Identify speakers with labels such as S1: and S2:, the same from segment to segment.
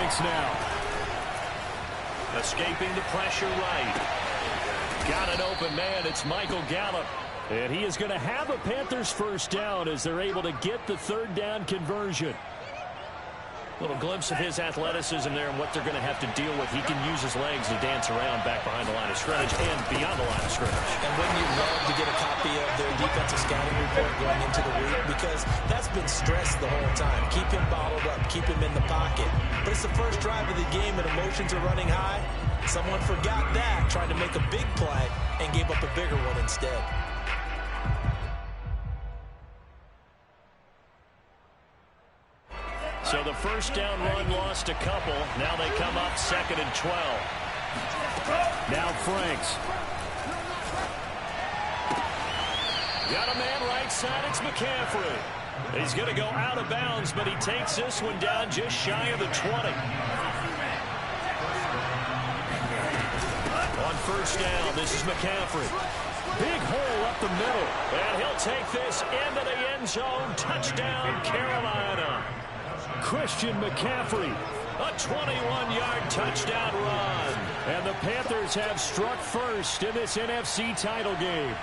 S1: offense now.
S2: Escaping the pressure right. Got an open man. It's Michael Gallup. And he is going to have a Panthers first down as they're able to get the third down conversion. Little glimpse of his athleticism there and what they're going to have to deal with. He can use his legs to dance around back behind the line of scrimmage and beyond the line of scrimmage.
S3: And wouldn't you love to get a copy of their defensive scouting report going into the week? Because that's been stressed the whole time. Keep him bottled up. Keep him in the pocket. But it's the first drive of the game and emotions are running high. Someone forgot that, trying to make a big play and gave up a bigger one instead.
S2: So the first down run lost a couple. Now they come up 2nd and 12.
S1: Now Franks.
S2: Got a man right side. It's McCaffrey. He's going to go out of bounds, but he takes this one down just shy of the 20. On first down, this is McCaffrey. Big hole up the middle. And he'll take this into the end zone. Touchdown, Carolina. Christian McCaffrey, a 21-yard touchdown run. And the Panthers have struck first in this NFC title game.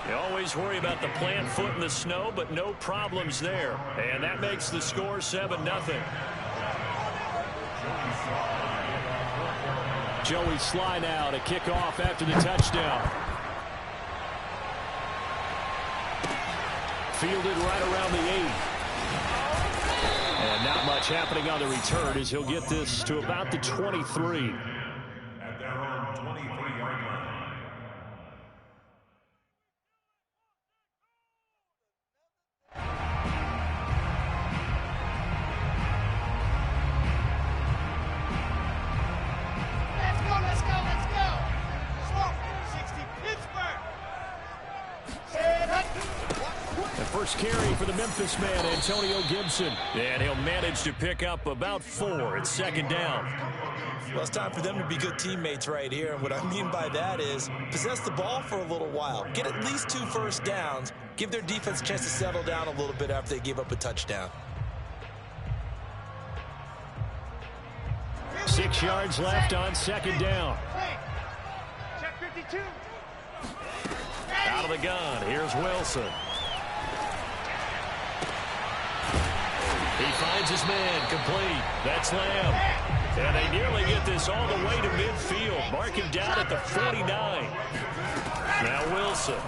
S2: You always worry about the plant foot in the snow, but no problems there. And that makes the score 7-0.
S1: Joey Sly now to kick off after the touchdown. Fielded right around the 8. And not much happening on the return as he'll get this to about the 23.
S4: At their own 23-yard line.
S5: Let's go. Swamp 60 Pittsburgh.
S1: The first carry for the Memphis man, Antonio Gibson.
S2: And he'll manage to pick up about 4 at 2nd down.
S3: Well, it's time for them to be good teammates right here. And what I mean by that is possess the ball for a little while. Get at least 2 first downs. Give their defense a chance to settle down a little bit after they give up a touchdown.
S1: 6 yards left on 2nd down.
S5: Check 52.
S2: Out of the gun, here's Wilson. He finds his man, complete. That's Lamb. And they nearly get this all the way to midfield. Mark him down at the 49. Now Wilson.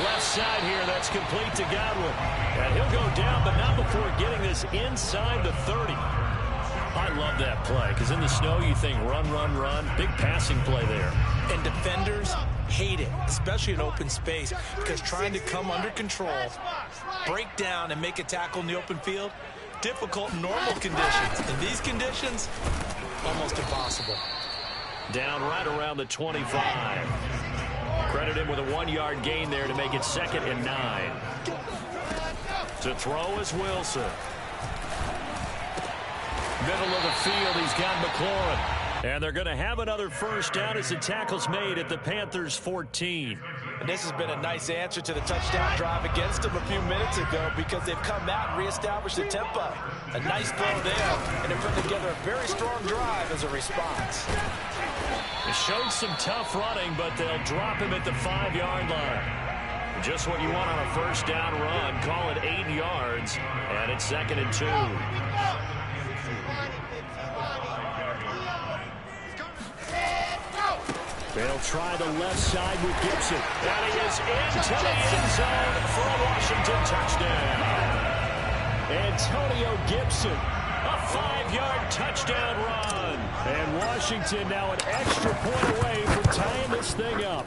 S2: Left side here, that's complete to Godwin. And he'll go down, but not before getting this inside the 30. I love that play, because in the snow you think run, run, run. Big passing play there.
S3: And defenders hate it, especially in open space, because trying to come under control, break down, and make a tackle in the open field, difficult in normal conditions. In these conditions, almost impossible.
S2: Down right around the 25. Credit him with a 1-yard gain there to make it 2nd and 9. To throw is Wilson. Middle of the field, he's got McLaurin. And they're going to have another first down as the tackle's made at the Panthers' 14.
S3: And this has been a nice answer to the touchdown drive against them a few minutes ago, because they've come out and reestablished the tempo. A nice throw there, and they're putting together a very strong drive as a response.
S2: It showed some tough running, but they'll drop him at the 5-yard line. Just what you want on a first down run. Call it 8 yards, and it's 2nd and 2.
S1: They'll try the left side with Gibson.
S2: And he is into the end zone for a Washington touchdown.
S1: Antonio Gibson.
S2: A 5-yard touchdown run.
S1: And Washington now an extra point away from tying this thing up.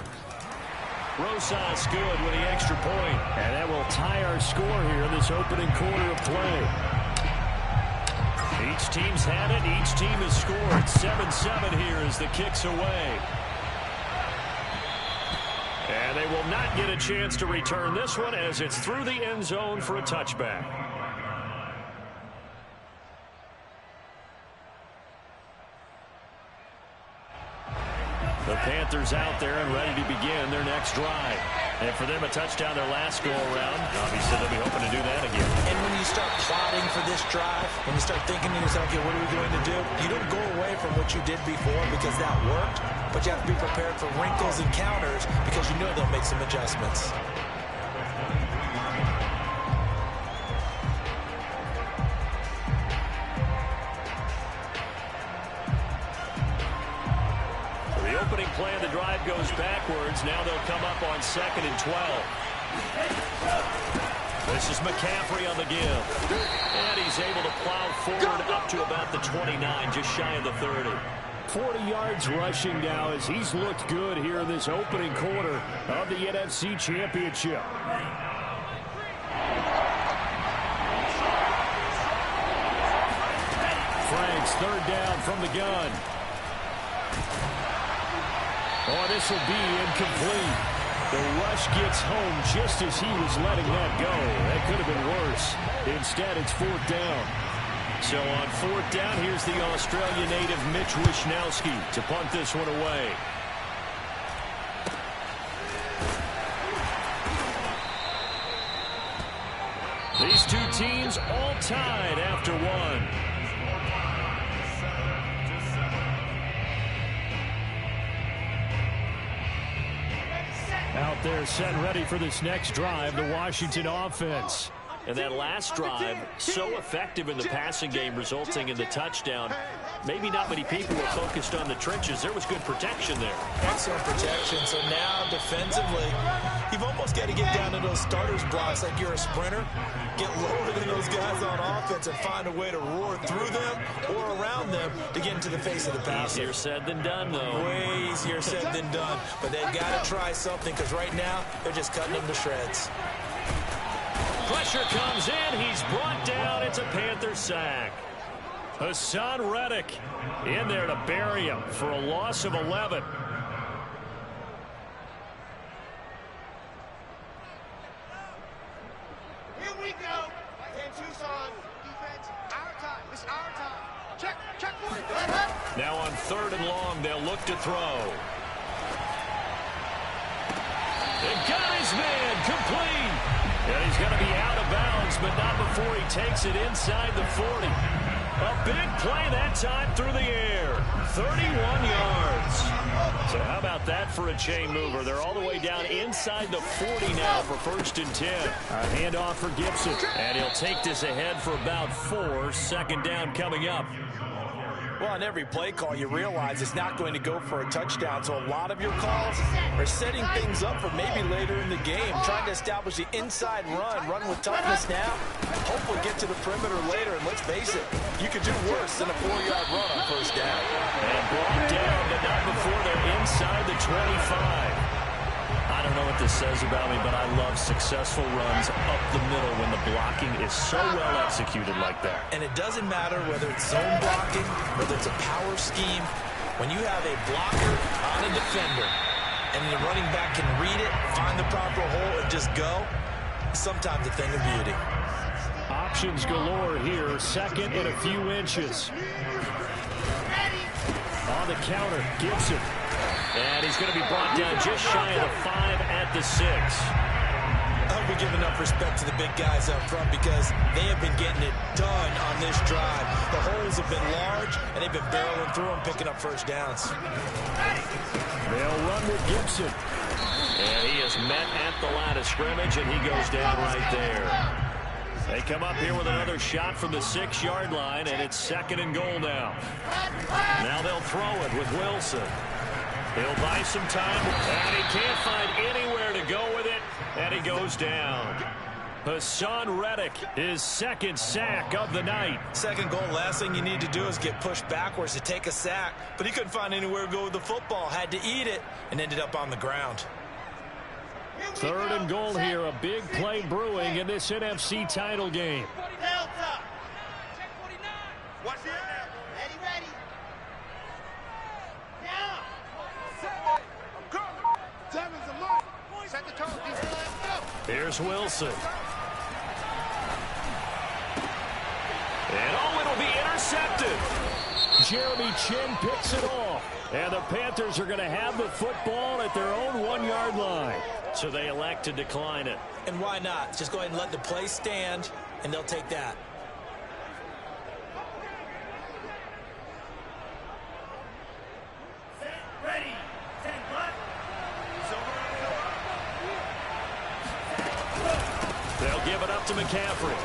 S2: Rosas good with the extra point.
S1: And that will tie our score here in this opening quarter of play.
S2: Each team's had it. Each team has scored. 7-7 here as the kick's away. And they will not get a chance to return this one as it's through the end zone for a touchback. The Panthers out there and ready to begin their next drive. And for them, a touchdown their last go-around. Obviously, they'll be hoping to do that again.
S3: And when you start plotting for this drive, when you start thinking to yourself, okay, what are we going to do? You don't go away from what you did before because that worked, but you have to be prepared for wrinkles and counters because you know they'll make some adjustments.
S2: Play of the drive goes backwards. Now they'll come up on 2nd and 12. This is McCaffrey on the give. And he's able to plow forward up to about the 29, just shy of the 30. 40 yards rushing now as he's looked good here in this opening quarter of the NFC Championship. Franks, 3rd down from the gun. Oh, this will be incomplete. The rush gets home just as he was letting that go. That could have been worse. Instead, it's 4th down. So on 4th down, here's the Australia native Mitch Wishnowsky to punt this one away. These two teams all tied after one. Out there set ready for this next drive, the Washington offense. And that last drive, so effective in the passing game, resulting in the touchdown. Maybe not many people were focused on the trenches. There was good protection there.
S3: Excellent protection. So now, defensively, you've almost got to get down to those starters blocks like you're a sprinter. Get lower than those guys on offense and find a way to roar through them or around them to get into the face of the passer.
S2: Easier said than done, though.
S3: Way easier said than done. But they've got to try something because right now, they're just cutting them to shreds.
S2: Pressure comes in. He's brought down. It's a Panther sack. Hassan Reddick in there to bury him for a loss of 11.
S5: Here we go. And Tucson defense. Our time. It's our time. Check for it.
S2: Now on 3rd and long, they'll look to throw. They got his man complete. And he's going to be out of bounds, but not before he takes it inside the 40. A big play that time through the air. 31 yards. So how about that for a chain mover? They're all the way down inside the 40 now for 1st and 10. A handoff for Gibson. And he'll take this ahead for about 4. 2nd down coming up.
S3: Well, on every play call, you realize it's not going to go for a touchdown. So a lot of your calls are setting things up for maybe later in the game, trying to establish the inside run with toughness now, hopefully get to the perimeter later. And let's face it, you could do worse than a 4-yard run on 1st down.
S2: And brought down, but not before they're inside the 25. I don't know what this says about me, but I love successful runs up the middle when the blocking is so well executed like that.
S3: And it doesn't matter whether it's zone blocking, whether it's a power scheme. When you have a blocker on a defender and the running back can read it, find the proper hole, and just go, sometimes a thing of beauty.
S2: Options galore here. 2nd and a few inches. On the counter, Gibson. And he's going to be brought down just shy of the 5 at the 6.
S3: I hope we give enough respect to the big guys up front because they have been getting it done on this drive. The holes have been large, and they've been barreling through them, picking up 1st downs.
S2: They'll run with Gibson. And he is met at the line of scrimmage, and he goes down right there. They come up here with another shot from the 6-yard line, and it's 2nd and goal now. Now they'll throw it with Wilson. He'll buy some time, and he can't find anywhere to go with it, and he goes down. Hassan Reddick, his 2nd sack of the night.
S3: 2nd goal, last thing you need to do is get pushed backwards to take a sack, but he couldn't find anywhere to go with the football, had to eat it, and ended up on the ground.
S2: 3rd and goal here, a big play brewing in this NFC title game.
S5: Delta. Check 49. Watch the end. Ready. Now. Devin's a mark. Set the tone. Let's go.
S2: Here's Wilson. And it'll be intercepted. Jeremy Chin picks it off. And the Panthers are going to have the football at their own 1-yard line. So they elect to decline it.
S3: And why not? Just go ahead and let the play stand, and they'll take that.
S5: Ready. 10 what?
S2: They'll give it up to McCaffrey.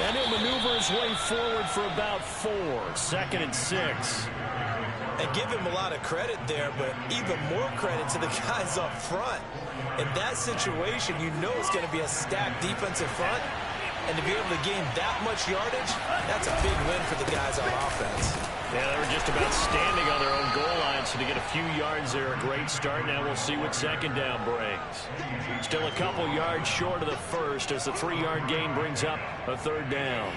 S2: And he'll maneuver his way forward for about 4. 2nd and 6.
S3: And give him a lot of credit there, but even more credit to the guys up front. In that situation, you know it's going to be a stacked defensive front. And to be able to gain that much yardage, that's a big win for the guys on offense.
S2: Yeah, they were just about standing on their own goal line, so to get a few yards there, a great start. Now we'll see what 2nd down brings. Still a couple yards short of the first as the 3-yard gain brings up a 3rd down.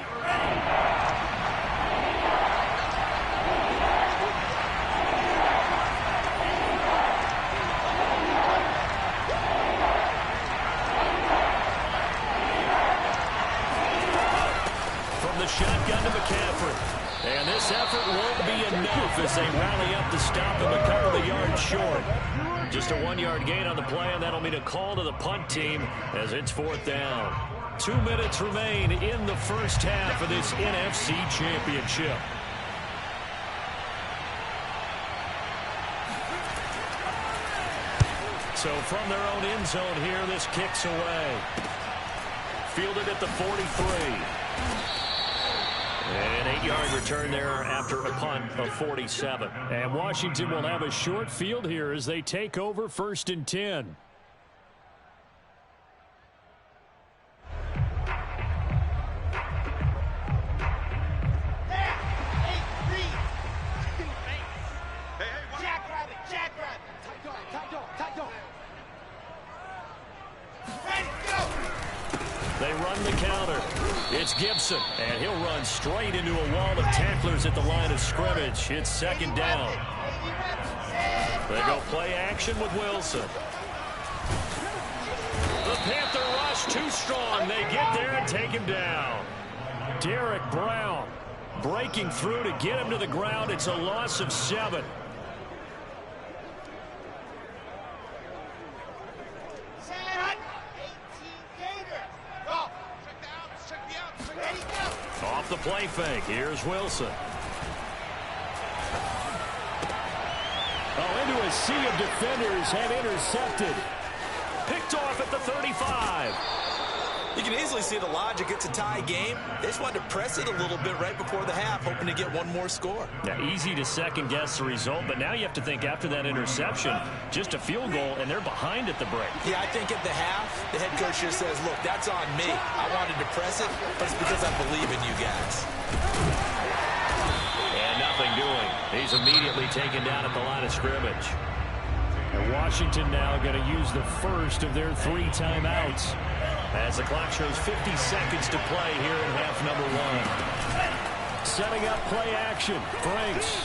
S2: Shotgun to McCaffrey. And this effort won't be enough as they rally up to stop him and cover the yard short. Just a 1-yard gain on the play, and that'll mean a call to the punt team as it's 4th down. 2 minutes remain in the first half of this NFC Championship. So from their own end zone here, this kicks away. Fielded at the 43. An 8-yard return there after a punt of 47. And Washington will have a short field here as they take over 1st and 10. They run the counter. It's Gibson, and he'll run straight into a wall of tacklers at the line of scrimmage. It's 2nd down. They go play action with Wilson. The Panther rush too strong. They get there and take him down. Derek Brown breaking through to get him to the ground. It's a loss of 7. Off the play fake. Here's Wilson. Oh, into a sea of defenders and intercepted. Picked off at the 35.
S3: You can easily see the logic. It's a tie game. They just wanted to press it a little bit right before the half, hoping to get one more score.
S2: Now, easy to second-guess the result, but now you have to think after that interception, just a field goal, and they're behind at the break.
S3: Yeah, I think at the half, the head coach just says, look, that's on me. I wanted to press it, but it's because I believe in you guys.
S2: And nothing doing. He's immediately taken down at the line of scrimmage. And Washington now going to use the first of their 3 timeouts as the clock shows 50 seconds to play here in half number 1. Setting up play action. Franks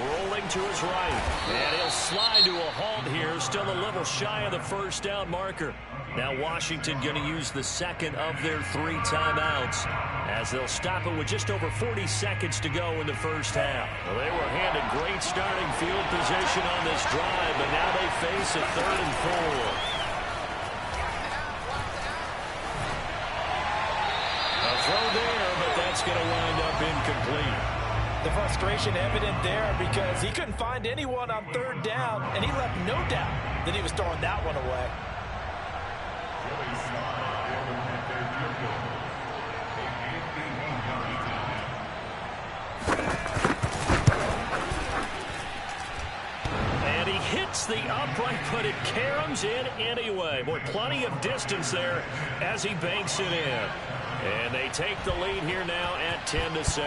S2: rolling to his right. And he'll slide to a halt here. Still a little shy of the 1st down marker. Now Washington going to use the 2nd of their 3 timeouts as they'll stop it with just over 40 seconds to go in the 1st half. Well, they were handed great starting field position on this drive, but now they face a 3rd and 4. Throw there, but that's going to wind up incomplete.
S3: The frustration evident there because he couldn't find anyone on 3rd down, and he left no doubt that he was throwing that one away.
S2: And he hits the upright, but it caroms in anyway. Boy, plenty of distance there as he banks it in. And they take the lead here now at 10-7.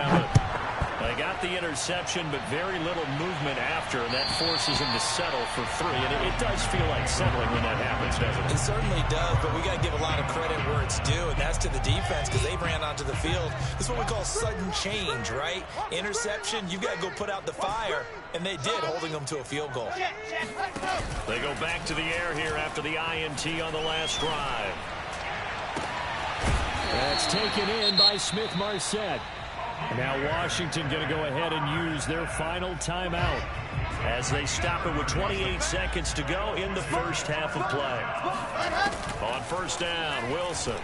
S2: They got the interception, but very little movement after, and that forces him to settle for 3. And it does feel like settling when that happens, doesn't it?
S3: It certainly does, but we got to give a lot of credit where it's due, and that's to the defense because they ran onto the field. This is what we call sudden change, right? Interception, you got to go put out the fire, and they did, holding them to a field goal.
S2: They go back to the air here after the INT on the last drive. That's taken in by Smith-Marset. Now Washington going to go ahead and use their final timeout as they stop it with 28 seconds to go in the first half of play. On first down, Wilson.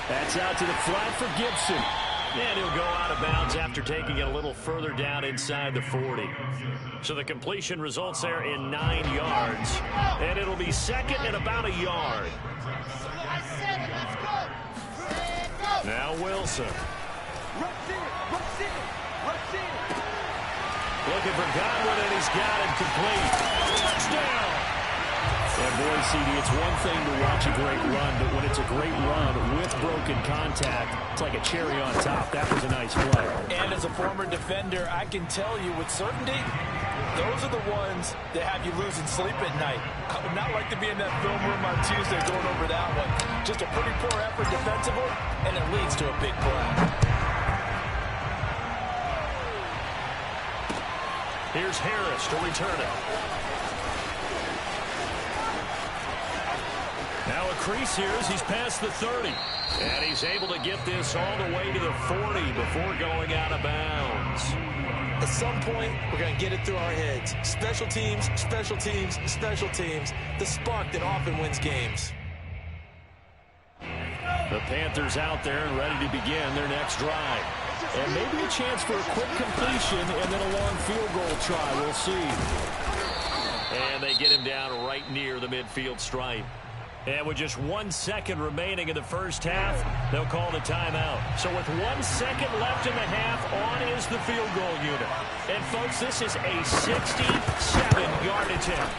S2: That's out to the flat for Gibson. And he'll go out of bounds after taking it a little further down inside the 40. So the completion results there in 9 yards. And it'll be second and about a yard. Now Wilson. Looking for Godwin, and he's got it complete. Touchdown! And boy, CD, it's one thing to watch a great run, but when it's a great run with broken contact, it's like a cherry on top. That was a nice play.
S3: And as a former defender, I can tell you with certainty, those are the ones that have you losing sleep at night. I would not like to be in that film room on Tuesday going over that one. Just a pretty poor effort defensively, and it leads to a big play.
S2: Here's Harris to return it. Now a crease here as he's past the 30. And he's able to get this all the way to the 40 before going out of bounds.
S3: At some point, we're going to get it through our heads. Special teams, special teams, special teams. The spark that often wins games.
S2: The Panthers out there and ready to begin their next drive. And maybe a chance for a quick completion and then a long field goal try. We'll see. And they get him down right near the midfield stripe. And with just 1 second remaining in the first half, they'll call the timeout. So with 1 second left in the half, on is the field goal unit. And folks, this is a 67-yard attempt.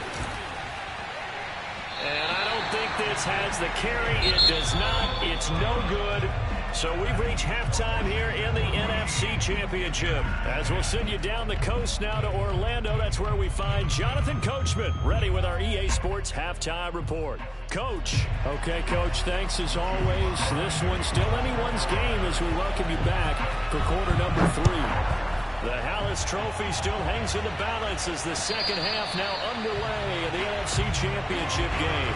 S2: And I don't think this has the carry. It does not. It's no good. So we've reached halftime here in the NFC Championship. As we'll send you down the coast now to Orlando, that's where we find Jonathan Coachman, ready with our EA Sports Halftime Report. Coach. Okay, Coach, thanks as always. This one's still anyone's game as we welcome you back for quarter number 3. The Hallis Trophy still hangs in the balance as the second half now underway in the NFC Championship game.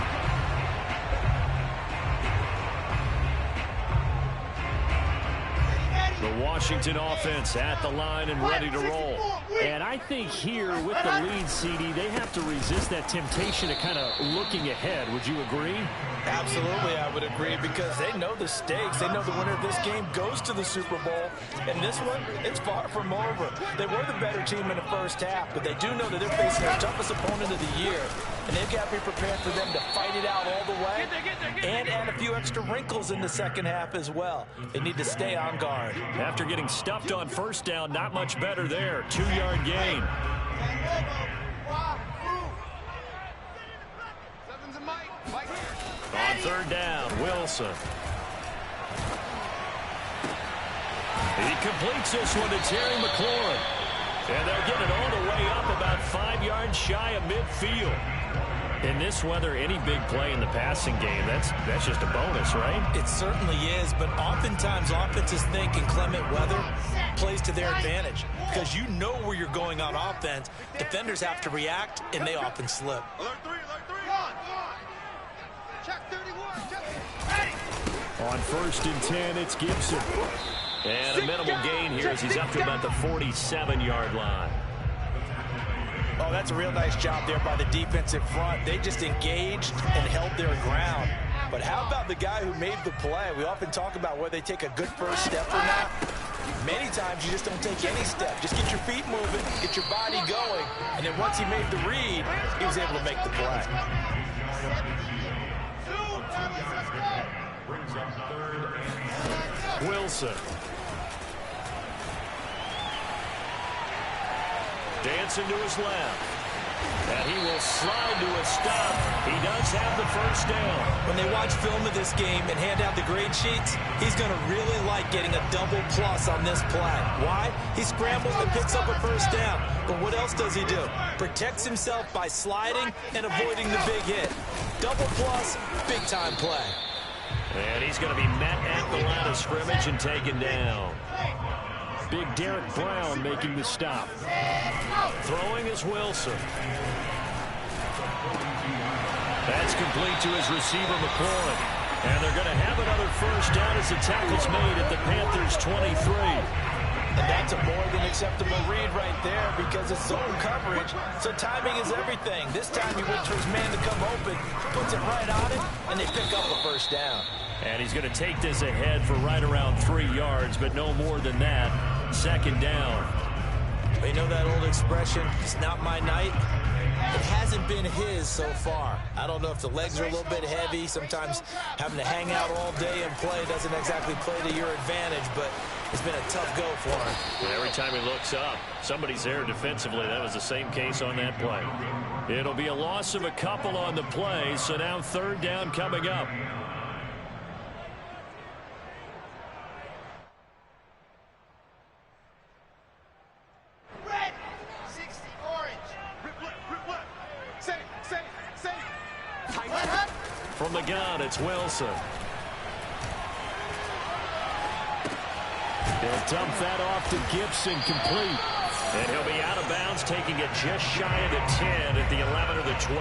S2: The Washington offense at the line and ready to roll. And I think here with the lead, CD, they have to resist that temptation to kind of looking ahead. Would you agree?
S3: Absolutely, I would agree, because they know the stakes. They know the winner of this game goes to the Super Bowl. And this one, it's far from over. They were the better team in the first half, but they do know that they're facing their toughest opponent of the year. And they've got to be prepared for them to fight it out all the way and add a few extra wrinkles in the second half as well. They need to stay on guard.
S2: After getting stuffed on first down, not much better there. 2-yard gain. On third down, Wilson. He completes this one to Terry McLaurin. And they'll get it all the way up about 5 yards shy of midfield. In this weather, any big play in the passing game, that's just a bonus, right?
S3: It certainly is, but oftentimes offenses think in clement weather plays to their advantage because you know where you're going on offense. Defenders have to react, and they often slip.
S5: Alert 3, alert 3. Check 31, check.
S2: On first and 10, it's Gibson. And a minimal gain here as he's up to about the 47-yard line.
S3: Oh, that's a real nice job there by the defensive front. They just engaged and held their ground. But how about the guy who made the play? We often talk about whether they take a good first step or not. Many times you just don't take any step. Just get your feet moving, get your body going, and then once he made the read, he was able to make the play.
S2: Wilson. Dancing to his left. And he will slide to a stop. He does have the first down.
S3: When they watch film of this game and hand out the grade sheets, he's going to really like getting a double plus on this play. Why? He scrambles and picks up a first down. But what else does he do? Protects himself by sliding and avoiding the big hit. Double plus, big time play.
S2: And he's going to be met at the line of scrimmage and taken down. Big Derek Brown making the stop. Throwing is Wilson. That's complete to his receiver, McLaurin. And they're going to have another first down as the tackle's made at the Panthers' 23.
S3: And that's a more than acceptable read right there because it's zone coverage, so timing is everything. This time he waits for his man to come open, puts it right on him, and they pick up a first down.
S2: And he's going to take this ahead for right around 3 yards, but no more than that. Second down.
S3: You know that old expression, it's not my night? It hasn't been his so far. I don't know if the legs are a little bit heavy. Sometimes having to hang out all day and play doesn't exactly play to your advantage, but it's been a tough go for him.
S2: And every time he looks up, somebody's there defensively. That was the same case on that play. It'll be a loss of a couple on the play, so now third down coming up.
S5: Red, 60, orange. Rip left. Save.
S2: From the gun, it's Wilson. He'll dump that off to Gibson, complete. And he'll be out of bounds, taking it just shy of the 10 at the 11 or the 12.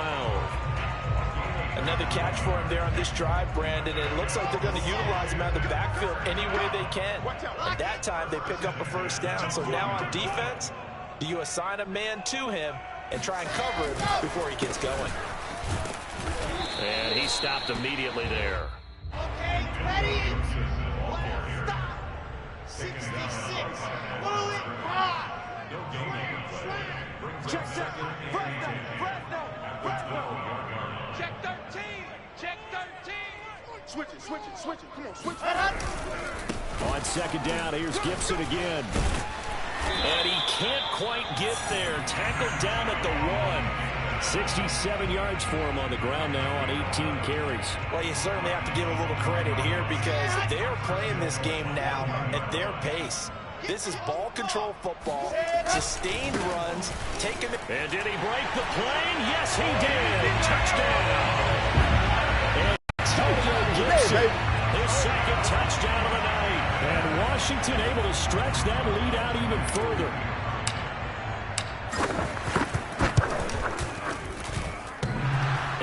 S3: Another catch for him there on this drive, Brandon. And it looks like they're going to utilize him out of the backfield any way they can. And that time they pick up a first down. So now on defense, do you assign a man to him and try and cover him before he gets going?
S2: And he stopped immediately there.
S5: Okay, ready. Stop. 66. Move it hard. Check. Fresno. Check 13. Switch it. Come on, switch it.
S2: On second down, here's Gibson again. And he can't quite get there. Tackled down at the 1. 67 yards for him on the ground now on 18 carries.
S3: Well, you certainly have to give a little credit here because they're playing this game now at their pace. This is ball control football, sustained runs, taking the...
S2: And did he break the plane? Yes, he did. Touchdown. Antonio Gibson, his second touchdown of the night. And Washington able to stretch that lead out even further.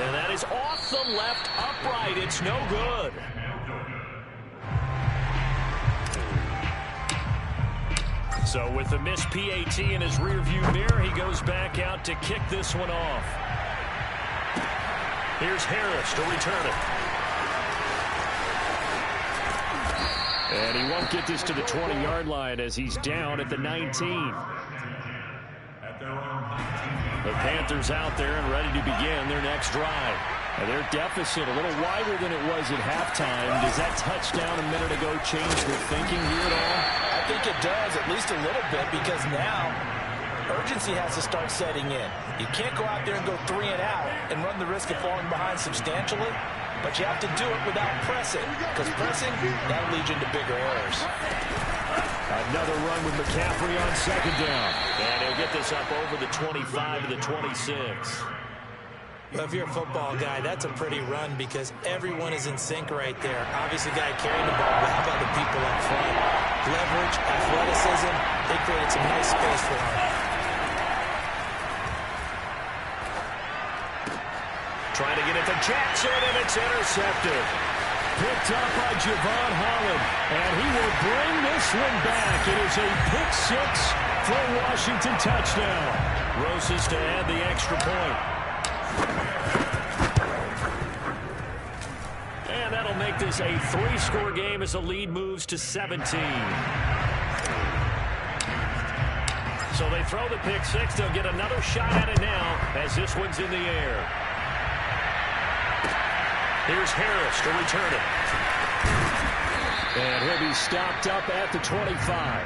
S2: And that is off the left upright. It's no good. So with the missed PAT in his rearview mirror, he goes back out to kick this one off. Here's Harris to return it. And he won't get this to the 20-yard line as he's down at the 19. The Panthers out there and ready to begin their next drive. And their deficit a little wider than it was at halftime. Does that touchdown a minute ago change their thinking here at all?
S3: I think it does, at least a little bit, because now urgency has to start setting in. You can't go out there and go 3 and out and run the risk of falling behind substantially, but you have to do it without pressing, because pressing, that'll lead you into bigger errors.
S2: Another run with McCaffrey on second down. And he'll get this up over the 25 to the 26.
S3: Well, if you're a football guy, that's a pretty run because everyone is in sync right there. Obviously, the guy carrying the ball, but how about the people up front? Leverage, athleticism, they created some nice space for him.
S2: Trying to get it to Jackson, and it's intercepted. Picked up by Javon Holland, and he will bring this one back. It is a pick 6 for a Washington touchdown. Roses to add the extra point. And that'll make this a 3-score game as the lead moves to 17. So they throw the pick 6. They'll get another shot at it now as this one's in the air. Here's Harris to return it. And he'll be stopped up at the 25.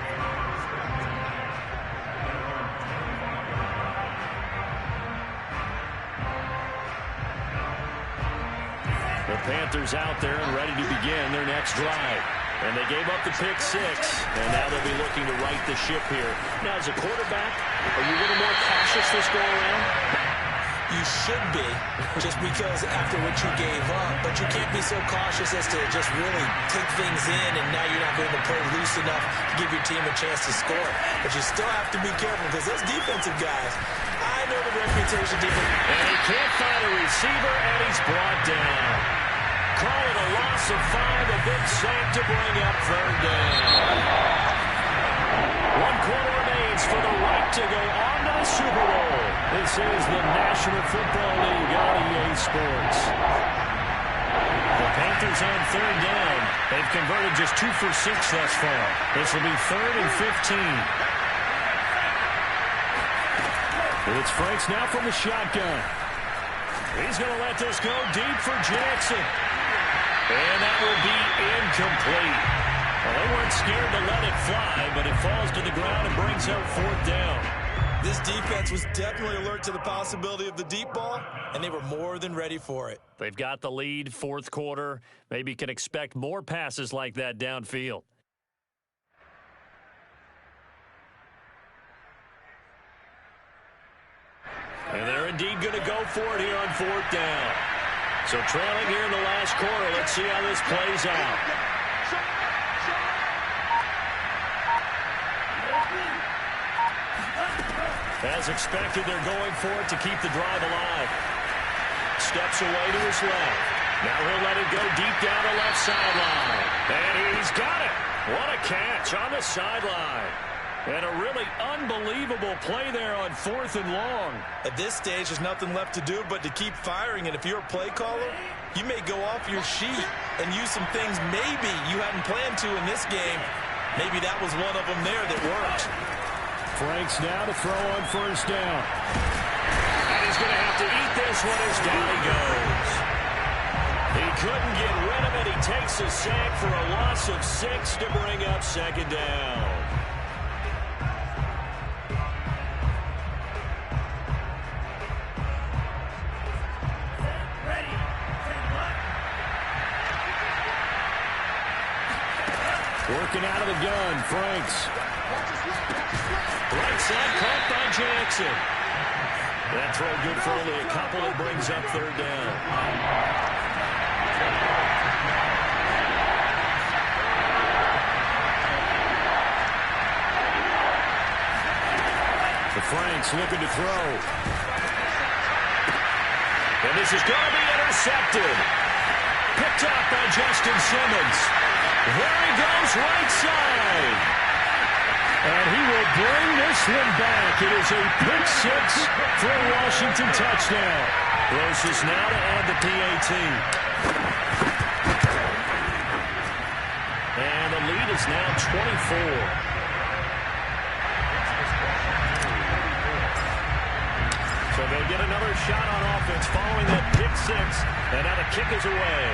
S2: The Panthers out there and ready to begin their next drive. And they gave up the pick 6, and now they'll be looking to right the ship here. Now, as a quarterback, are you a little more cautious this go around?
S3: You should be, just because after what you gave up, but you can't be so cautious as to just really take things in, and now you're not going to play loose enough to give your team a chance to score. But you still have to be careful because those defensive guys, I know the reputation defense.
S2: And he can't find a receiver, and he's brought down. call it a loss of 5, a big sack to bring up third down. 1 quarter remains for the right to go on to the Super Bowl. This is the National Football League on EA Sports. The Panthers on third down. They've converted just 2 for 6 thus far. This will be 3rd and 15. It's Franks now from the shotgun. He's going to let this go deep for Jackson. And that will be incomplete. Well, they weren't scared to let it fly, but it falls to the ground and brings up 4th down.
S3: This defense was definitely alert to the possibility of the deep ball, and they were more than ready for it.
S2: They've got the lead, 4th quarter. Maybe can expect more passes like that downfield. And they're indeed going to go for it here on 4th down. So trailing here in the last quarter. Let's see how this plays out. As expected, they're going for it to keep the drive alive. Steps away to his left. Now he'll let it go deep down the left sideline. And he's got it. What a catch on the sideline. And a really unbelievable play there on 4th and long.
S3: At this stage, there's nothing left to do but to keep firing. And if you're a play caller, you may go off your sheet and use some things maybe you hadn't planned to in this game. Maybe that was one of them there that worked.
S2: Franks now to throw on 1st down. And he's going to have to eat this one as down he goes. He couldn't get rid of it. He takes a sack for a loss of 6 to bring up 2nd down. Working out of the gun, Franks. Right side caught by Jackson. That throw good for only a couple. It brings up 3rd down. The Franks looking to throw. And this is going to be intercepted. Picked up by Justin Simmons. There he goes, right side. And he will bring this one back. It is a pick 6 for a Washington touchdown. Closest now to add the PAT. And the lead is now 24. So they'll get another shot on offense following that pick 6. And now the kick is away.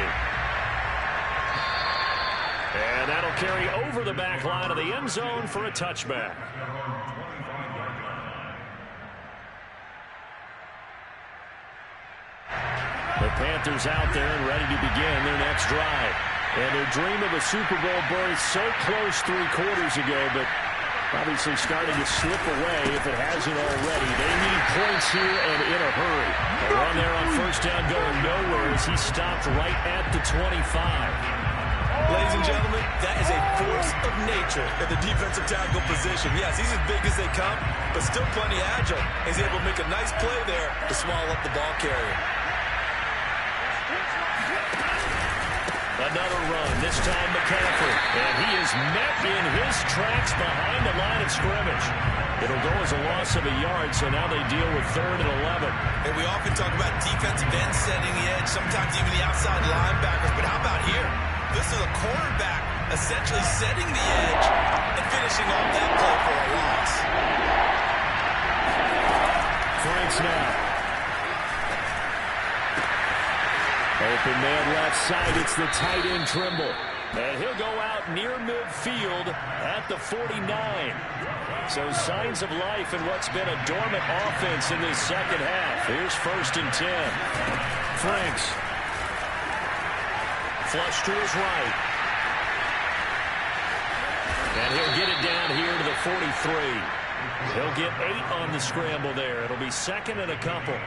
S2: And that'll carry over the back line of the end zone for a touchback. The Panthers out there and ready to begin their next drive. And their dream of a Super Bowl berth so close 3 quarters ago, but obviously starting to slip away if it hasn't already. They need points here and in a hurry. A run there on 1st down going nowhere as he stopped right at the 25.
S3: Ladies and gentlemen, that is a force of nature in the defensive tackle position. Yes, he's as big as they come, but still plenty agile. He's able to make a nice play there to swallow up the ball carrier.
S2: Another run, this time McCaffrey. And he is met in his tracks behind the line of scrimmage. It'll go as a loss of a yard, so now they deal with 3rd and 11.
S3: And we often talk about defensive ends setting the edge, sometimes even the outside linebackers. But how about here? This is a cornerback essentially setting the edge and finishing off that play for a loss.
S2: Franks now. Open man left side. It's the tight end Trimble. And he'll go out near midfield at the 49. So signs of life in what's been a dormant offense in this second half. Here's 1st and 10. Franks. Flush to his right. And he'll get it down here to the 43. He'll get 8 on the scramble there. It'll be 2nd and a couple.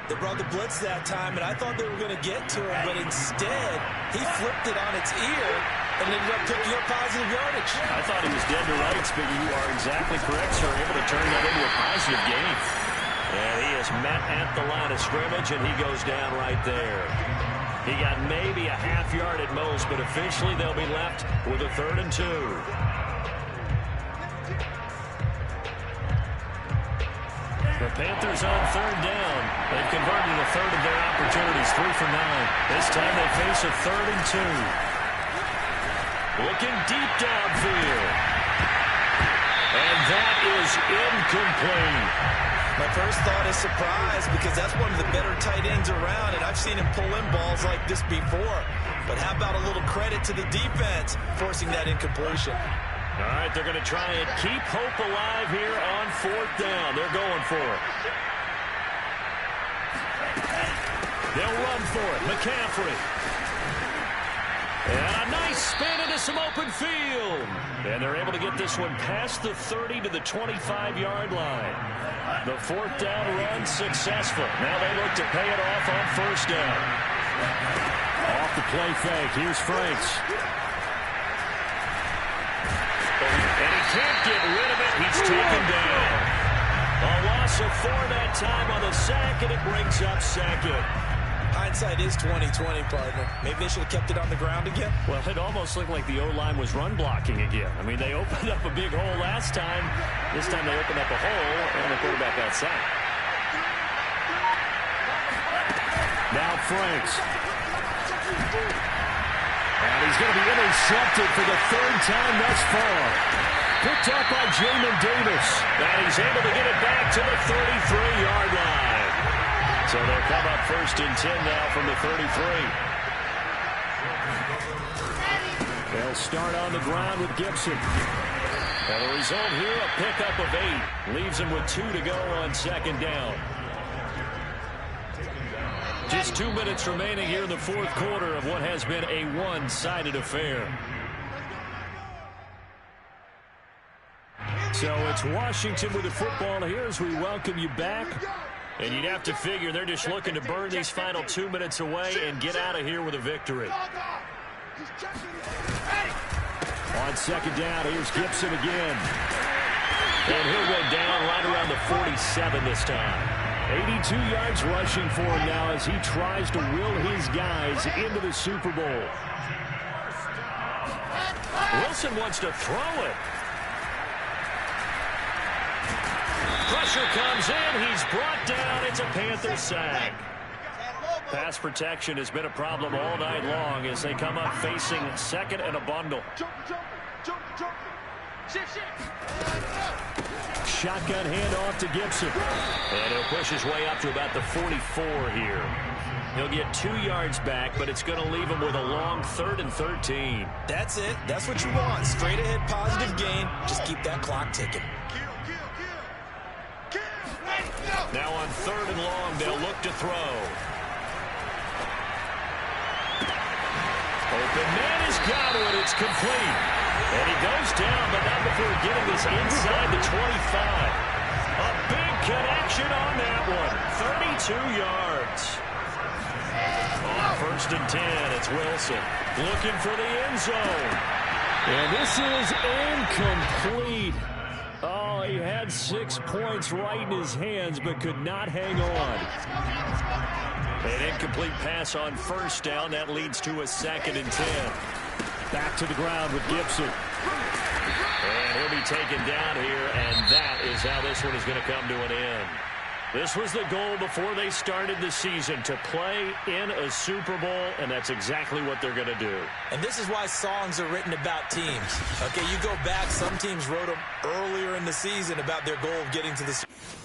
S3: They brought the blitz that time, and I thought they were going to get to him, but instead, he flipped it on its ear and ended up picking up positive yardage.
S2: I thought he was dead to rights, but you are exactly correct, sir. Able to turn that into a positive gain. And he is met at the line of scrimmage, and he goes down right there. He got maybe a half yard at most, but officially they'll be left with a 3rd and 2. The Panthers on 3rd down. They've converted a third of their opportunities, 3 for 9. This time they face a 3rd and 2. Looking deep downfield. And that is incomplete.
S3: My first thought is surprise, because that's one of the better tight ends around, and I've seen him pull in balls like this before. But how about a little credit to the defense forcing that incompletion?
S2: All right, they're going to try and keep hope alive here on 4th down. They're going for it. They'll run for it. McCaffrey. And a nice spin into some open field. And they're able to get this one past the 30 to the 25-yard line. The 4th down run successful. Now they look to pay it off on 1st down. Off the play fake. Here's Franks. And he can't get rid of it. He's taken down. A loss of 4 that time on the sack, and it brings up 2nd.
S3: Hindsight is 20/20, partner. Maybe they should have kept it on the ground again.
S2: Well, it almost looked like the O-line was run blocking again. I mean, they opened up a big hole last time. This time they opened up a hole, and the quarterback got sacked. Now Franks. And he's going to be intercepted for the 3rd time thus far. Picked up by Jamin Davis. And he's able to get it back to the 33-yard line. So they'll come up 1st and 10 now from the 33. They'll start on the ground with Gibson. And the result here, a pickup of 8. Leaves him with 2 to go on 2nd down. Just 2 minutes remaining here in the 4th quarter of what has been a one-sided affair. So it's Washington with the football here as we welcome you back. And you'd have to figure they're just looking to burn these final 2 minutes away and get out of here with a victory. On 2nd down, here's Gibson again. And he'll go down right around the 47 this time. 82 yards rushing for him now as he tries to will his guys into the Super Bowl. Wilson wants to throw it. Pressure comes in. He's brought down. It's a Panther sack. Pass protection has been a problem all night long as they come up facing 2nd and a bundle. Shotgun handoff to Gibson. And he'll push his way up to about the 44 here. He'll get 2 yards back, but it's going to leave him with a long 3rd and 13.
S3: That's it. That's what you want. Straight ahead positive gain. Just keep that clock ticking.
S2: Now on 3rd and long, they'll look to throw. Open man has got it. It's complete. And he goes down, but not before getting this inside the 25. A big connection on that one. 32 yards. On 1st and 10, it's Wilson looking for the end zone. And this is incomplete. Oh, he had 6 points right in his hands, but could not hang on. An incomplete pass on 1st down. That leads to a 2nd and 10. Back to the ground with Gibson. And he'll be taken down here, and that is how this one is going to come to an end. This was the goal before they started the season, to play in a Super Bowl, and that's exactly what they're going to do.
S3: And this is why songs are written about teams. Okay, you go back, some teams wrote them earlier in the season about their goal of getting to the Super Bowl.